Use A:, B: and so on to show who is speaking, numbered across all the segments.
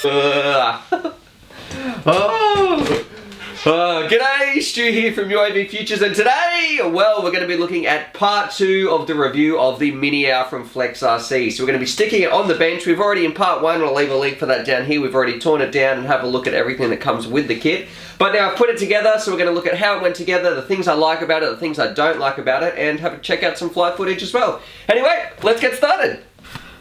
A: G'day, Stu here from UAVfutures, and today, well, we're going to be looking at part 2 of the review of the Miniowl from Flex RC. So we're going to be sticking it on the bench. We've already, in part 1, we'll leave a link for that down here, we've already torn it down and have a look at everything that comes with the kit. But now I've put it together, so we're going to look at how it went together, the things I like about it, the things I don't like about it, and have a check out some flight footage as well. Anyway, let's get started.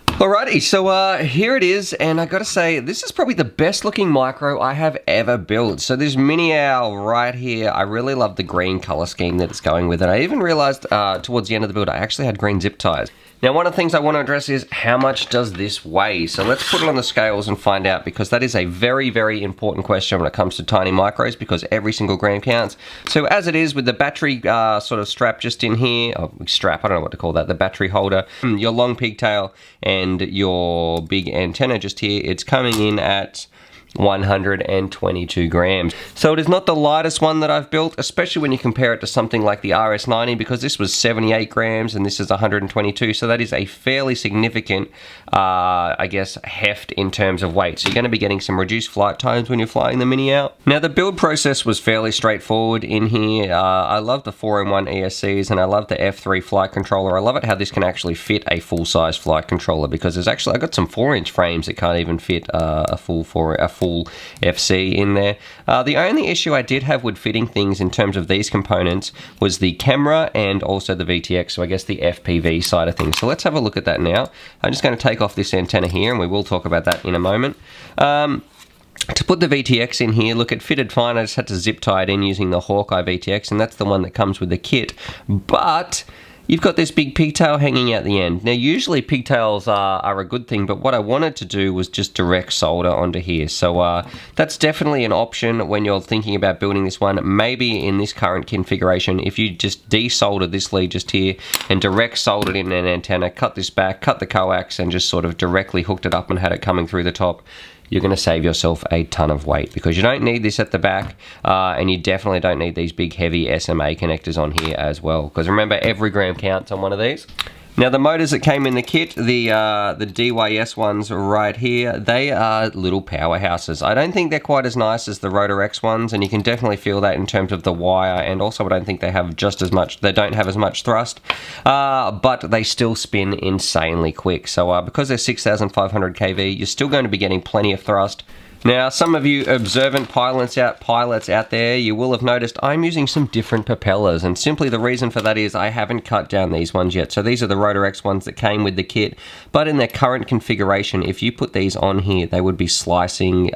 A: Alrighty, so here it is, and I gotta say, this is probably the best looking micro I have ever built. So this Miniowl right here, I really love the green color scheme that it's going with, and I even realized towards the end of the build I actually had green zip ties. Now, one of the things I want to address is how much does this weigh? So let's put it on the scales and find out, because that is a very, very important question when it comes to tiny micros, because every single gram counts. So as it is with the battery sort of strap just in here, strap, I don't know what to call that, the battery holder, your long pigtail and your big antenna just here, it's coming in at 122 grams. So it is not the lightest one that I've built, especially when you compare it to something like the RS90, because this was 78 grams and this is 122, so that is a fairly significant, I guess, heft in terms of weight. So you're going to be getting some reduced flight times when you're flying the Miniowl. Now, the build process was fairly straightforward in here. I love the 4-in-1 ESCs and I love the F3 flight controller. I love it how this can actually fit a full-size flight controller, because there's actually, I've got some 4-inch frames that can't even fit a full FC in there. The only issue I did have with fitting things in terms of these components was the camera and also the VTX, so I guess the FPV side of things. So let's have a look at that now. I'm just going to take off this antenna here, and we will talk about that in a moment. To put the VTX in here, look, it fitted fine. I just had to zip tie it in using the Hawkeye VTX, and that's the one that comes with the kit. But you've got this big pigtail hanging out the end. Now, usually pigtails are a good thing, but what I wanted to do was just direct solder onto here. So that's definitely an option when you're thinking about building this one. Maybe in this current configuration, if you just desoldered this lead just here and direct soldered in an antenna, cut this back, cut the coax, and just sort of directly hooked it up and had it coming through the top, you're going to save yourself a ton of weight, because you don't need this at the back, and you definitely don't need these big heavy SMA connectors on here as well, because remember, every gram counts on one of these. Now, the motors that came in the kit, the DYS ones right here, they are little powerhouses. I don't think they're quite as nice as the Rotor X ones, and you can definitely feel that in terms of the wire, and also I don't think they have just as much, they don't have as much thrust, but they still spin insanely quick. So because they're 6,500 kV, you're still going to be getting plenty of thrust. Now, some of you observant pilots out there, you will have noticed I'm using some different propellers, and simply the reason for that is I haven't cut down these ones yet. So these are the Rotor X ones that came with the kit, but in their current configuration, if you put these on here, they would be slicing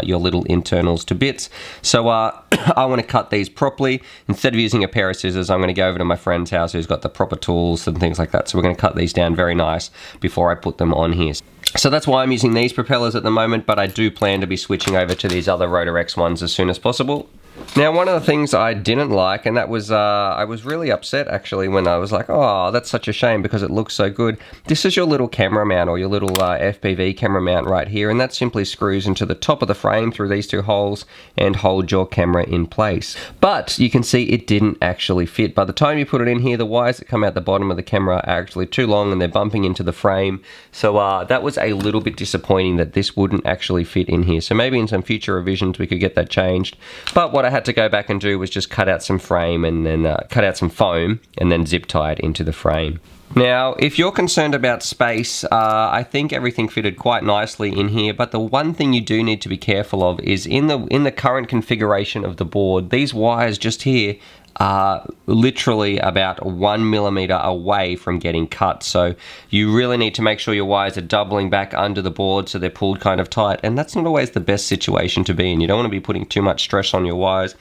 A: your little internals to bits. So I want to cut these properly. Instead of using a pair of scissors, I'm going to go over to my friend's house who's got the proper tools and things like that. So we're going to cut these down very nice before I put them on here. So that's why I'm using these propellers at the moment, but I do plan to be switching over to these other Rotor X ones as soon as possible. Now, one of the things I didn't like, and that was, I was really upset actually when I was like, oh, that's such a shame because it looks so good. This is your little camera mount, or your little FPV camera mount right here, and that simply screws into the top of the frame through these two holes and holds your camera in place. But you can see it didn't actually fit. By the time you put it in here, the wires that come out the bottom of the camera are actually too long and they're bumping into the frame. So that was a little bit disappointing that this wouldn't actually fit in here. So maybe in some future revisions we could get that changed. But what I had to go back and do was just cut out some frame and then cut out some foam and then zip tie it into the frame. Now, if you're concerned about space, I think everything fitted quite nicely in here, but the one thing you do need to be careful of is in the current configuration of the board, these wires just here are literally about 1 millimeter away from getting cut. So you really need to make sure your wires are doubling back under the board so they're pulled kind of tight, and that's not always the best situation to be in. You don't want to be putting too much stress on your wires.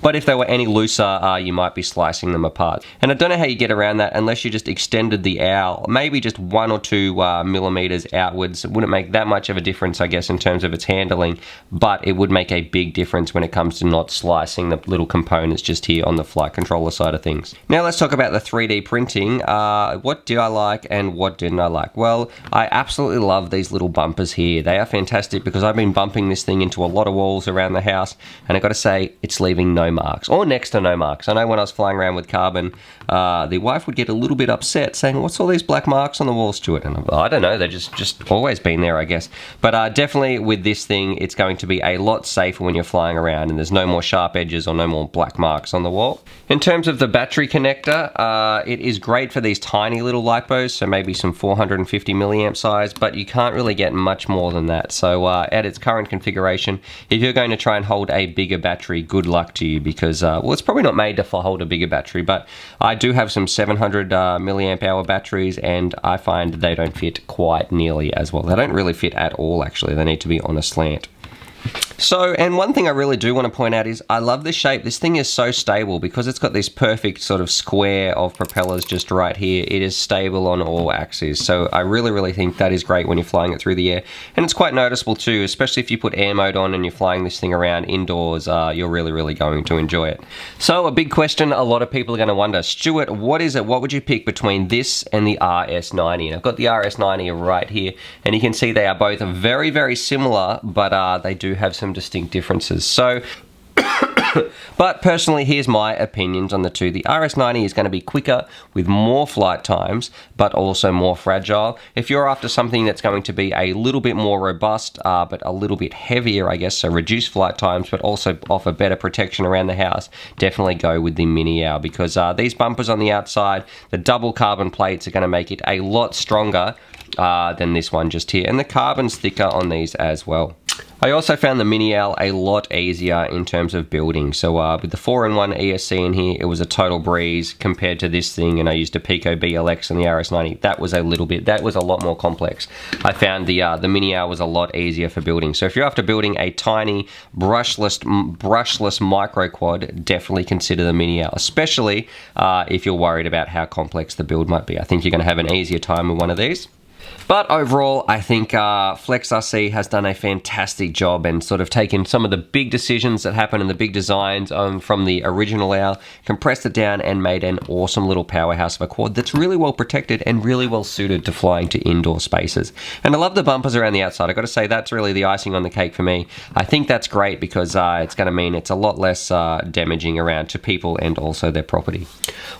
A: But if they were any looser, you might be slicing them apart. And I don't know how you get around that unless you just extended the owl, maybe just 1 or 2 millimeters outwards. It wouldn't make that much of a difference, I guess, in terms of its handling, but it would make a big difference when it comes to not slicing the little components just here on the flight controller side of things. Now let's talk about the 3D printing. What did I like and what didn't I like? Well, I absolutely love these little bumpers here. They are fantastic because I've been bumping this thing into a lot of walls around the house, and I've got to say, it's leaving no marks, or next to no marks. I know when I was flying around with Carbon, the wife would get a little bit upset saying, what's all these black marks on the walls, Stuart? And I don't know, they're just always been there, I guess. But definitely with this thing, it's going to be a lot safer when you're flying around, and there's no more sharp edges or no more black marks on the wall. In terms of the battery connector, it is great for these tiny little lipos, so maybe some 450 milliamp size, but you can't really get much more than that. So at its current configuration, if you're going to try and hold a bigger battery, good luck to you, because well, it's probably not made to hold a bigger battery, but I do have some 700 milliamp hour batteries, and I find they don't fit quite nearly as well. They don't really fit at all, actually. They need to be on a slant. So, and one thing I really do want to point out is I love this shape. This thing is so stable because it's got this perfect sort of square of propellers just right here. It is stable on all axes. So I really think that is great when you're flying it through the air. And it's quite noticeable too, especially if you put air mode on and you're flying this thing around indoors, you're really going to enjoy it. So a big question a lot of people are going to wonder, Stuart, what is it? What would you pick between this and the RS90? And I've got the RS90 right here, and you can see they are both very similar, but they do have some distinct differences. So but personally, here's my opinions on the two. The RS90 is going to be quicker with more flight times, but also more fragile. If you're after something that's going to be a little bit more robust, but a little bit heavier, I guess, so reduce flight times, but also offer better protection around the house, definitely go with the Miniowl, because these bumpers on the outside, the double carbon plates are going to make it a lot stronger than this one just here, and the carbon's thicker on these as well. I also found the Miniowl a lot easier in terms of building. So with the 4-in-1 ESC in here, it was a total breeze compared to this thing, and I used a Pico BLX and the RS90. That was a lot more complex. I found the Miniowl was a lot easier for building. So if you're after building a tiny brushless micro quad, definitely consider the Miniowl, especially if you're worried about how complex the build might be. I think you're going to have an easier time with one of these. But overall, I think Flex RC has done a fantastic job and sort of taken some of the big decisions that happen in the big designs from the original owl, compressed it down and made an awesome little powerhouse of a quad that's really well protected and really well suited to flying to indoor spaces. And I love the bumpers around the outside. I've got to say, that's really the icing on the cake for me. I think that's great because it's going to mean it's a lot less damaging around to people and also their property.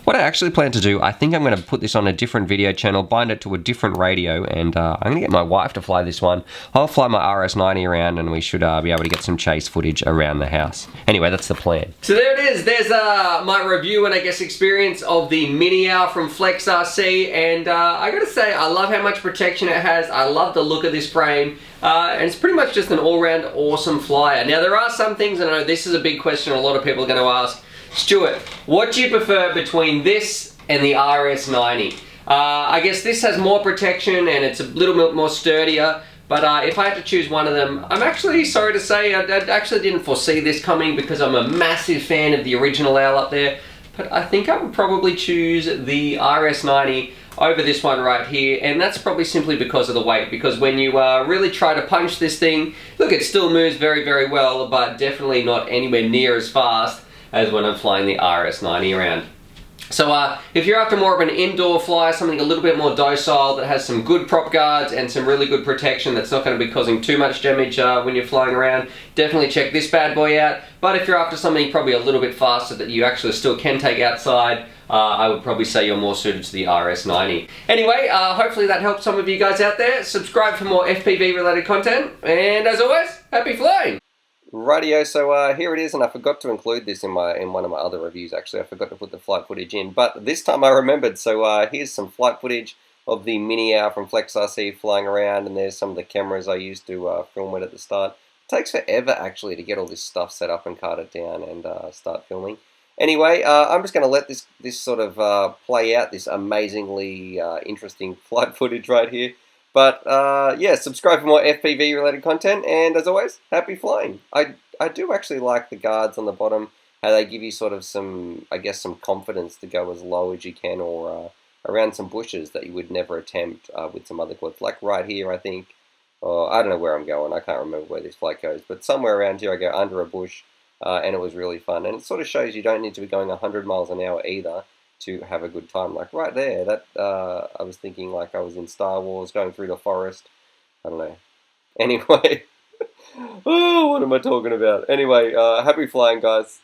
A: What I actually plan to do, I think I'm going to put this on a different video channel, bind it to a different radio, and I'm going to get my wife to fly this one. I'll fly my RS90 around, and we should be able to get some chase footage around the house. Anyway, that's the plan. So there it is. There's my review and I guess experience of the Miniowl from Flex RC, and I got to say, I love how much protection it has. I love the look of this frame. And it's pretty much just an all-round awesome flyer. Now, there are some things, and I know this is a big question a lot of people are going to ask, Stuart, what do you prefer between this and the RS90? I guess this has more protection and it's a little bit more sturdier, but if I had to choose one of them, I'm actually sorry to say I actually didn't foresee this coming because I'm a massive fan of the original owl up there, but I think I would probably choose the RS90 over this one right here, and that's probably simply because of the weight, because when you really try to punch this thing, look, it still moves very well, but definitely not anywhere near as fast as when I'm flying the RS90 around. So if you're after more of an indoor flyer, something a little bit more docile that has some good prop guards and some really good protection that's not going to be causing too much damage when you're flying around, definitely check this bad boy out. But if you're after something probably a little bit faster that you actually still can take outside, I would probably say you're more suited to the RS90. Anyway, hopefully that helped some of you guys out there. Subscribe for more FPV related content, and as always, happy flying! Rightio, so here it is, and I forgot to include this in one of my other reviews. Actually, I forgot to put the flight footage in, but this time I remembered. So here's some flight footage of the Miniowl from Flex RC flying around, and there's some of the cameras I used to film it at the start. It takes forever actually to get all this stuff set up and cart it down and start filming. Anyway, I'm just going to let this sort of play out, this amazingly interesting flight footage right here. But yeah, subscribe for more FPV related content, and as always, happy flying. I do actually like the guards on the bottom, how they give you sort of some, I guess, some confidence to go as low as you can, or around some bushes that you would never attempt with some other quads. Like right here, I think, I don't know where I'm going, I can't remember where this flight goes, but somewhere around here I go under a bush, and it was really fun. And it sort of shows you don't need to be going 100 miles an hour either to have a good time. Like right there, that I was thinking like I was in Star Wars going through the forest. I don't know. Anyway, oh, what am I talking about? Anyway, happy flying, guys.